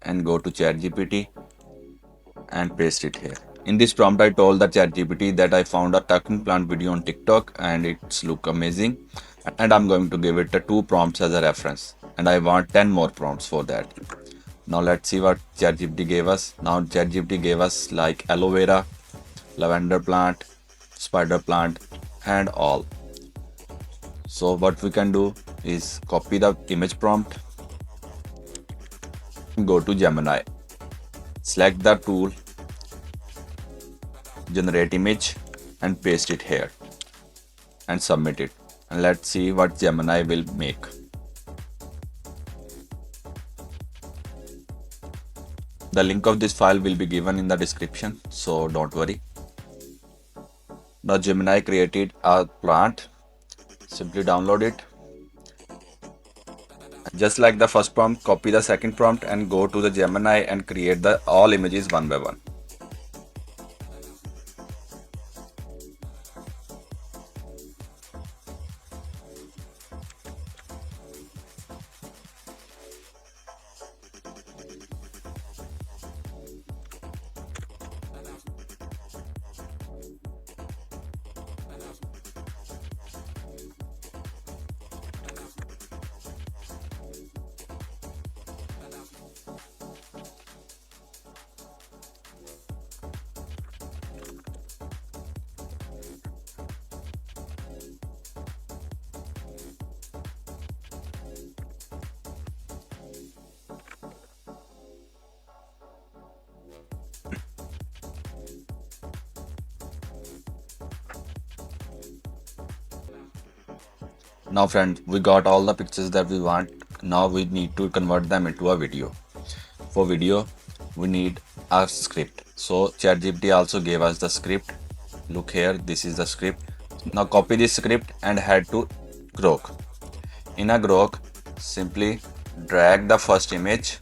and go to ChatGPT and paste it here. In this prompt, I told the ChatGPT that I found a talking plant video on TikTok and it's look amazing. And I'm going to give it the two prompts as a reference. And I want 10 more prompts for that. Now let's see what ChatGPT gave us. Now ChatGPT gave us like aloe vera, lavender plant, spider plant, and all. So what we can do is copy the image prompt, go to Gemini, select the tool, generate image, and paste it here and submit it. And let's see what Gemini will make. The link of this file will be given in the description, so don't worry. Now Gemini created a plant. Simply download it. Just like the first prompt, copy the second prompt and go to the Gemini and create the all images one by one. Now friends, we got all the pictures that we want. Now we need to convert them into a video. For video, we need a script. So ChatGPT also gave us the script. Look here, this is the script. Now copy this script and head to Grok. In a Grok, simply drag the first image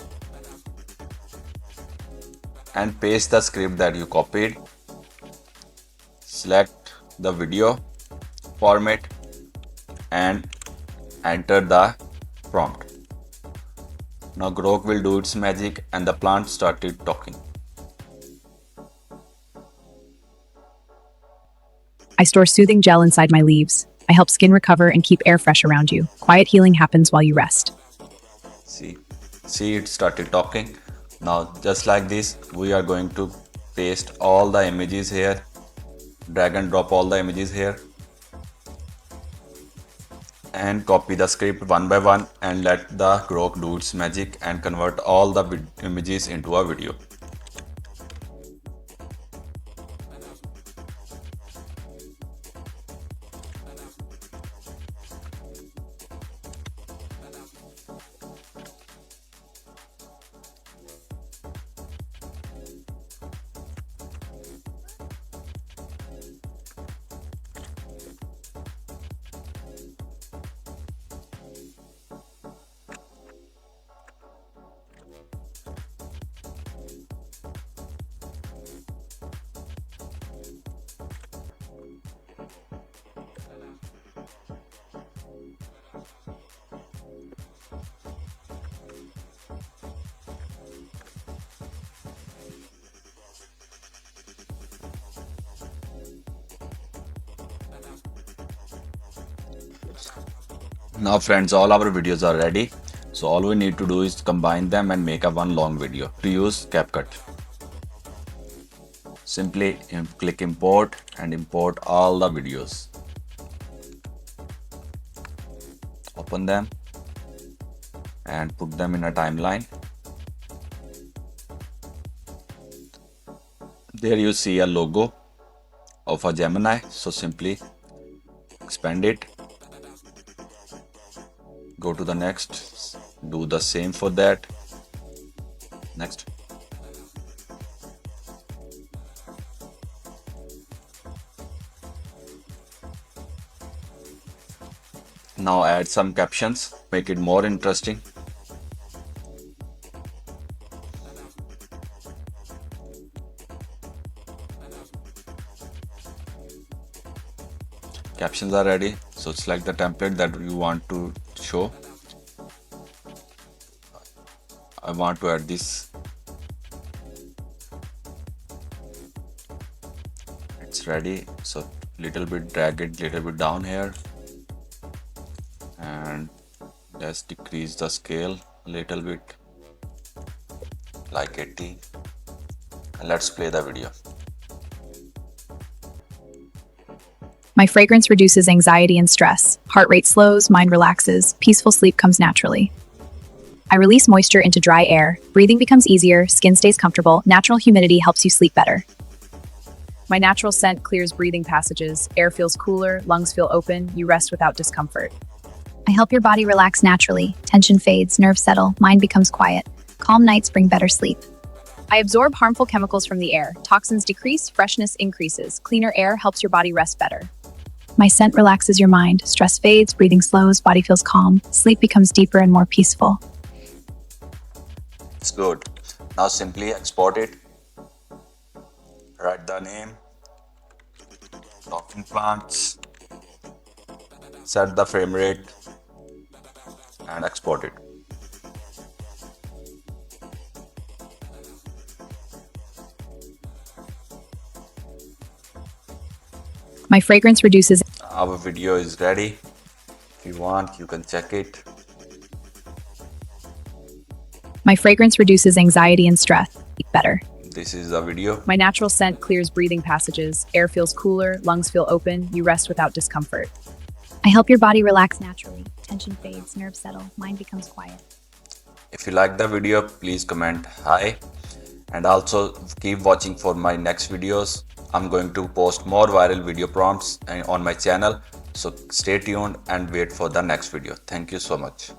and paste the script that you copied. Select the video format and enter the prompt. Now Grok will do its magic and the plant started talking. I store soothing gel inside my leaves. I help skin recover and keep air fresh around you. Quiet healing happens while you rest. See, it started talking. Now just like this, we are going to paste all the images here, drag and drop all the images here, and copy the script one by one and let the Grok do its magic and convert all the images into a video. Now friends, all our videos are ready. So all we need to do is combine them and make a one long video. To use CapCut, simply click import and import all the videos. Open them and put them in a timeline. There you see a logo of a Gemini. So simply expand it. Go to the next, do the same for that. Next. Now add some captions, make it more interesting. Captions are ready, so select the template that you want to show. I want to add this is ready. So little bit drag it little bit down here, and let's decrease the scale a little bit, like 80, and let's play the video. My fragrance reduces anxiety and stress. Heart rate slows, mind relaxes, peaceful sleep comes naturally. I release moisture into dry air. Breathing becomes easier, skin stays comfortable, natural humidity helps you sleep better. My natural scent clears breathing passages. Air feels cooler, lungs feel open, you rest without discomfort. I help your body relax naturally. Tension fades, nerves settle, mind becomes quiet. Calm nights bring better sleep. I absorb harmful chemicals from the air. Toxins decrease, freshness increases. Cleaner air helps your body rest better. My scent relaxes your mind. Stress fades, breathing slows, body feels calm. Sleep becomes deeper and more peaceful. It's good. Now simply export it. Write the name, talking plants, set the frame rate, and export it. My fragrance reduces Our video is ready. If you want, you can check it. My fragrance reduces anxiety and stress. Better. This is the video. My natural scent clears breathing passages. Air feels cooler, lungs feel open, you rest without discomfort. I help your body relax naturally. Tension fades, nerves settle, mind becomes quiet. If you like the video, please comment hi, and also keep watching for my next videos. I'm going to post more viral video prompts on my channel, so stay tuned and wait for the next video. Thank you so much.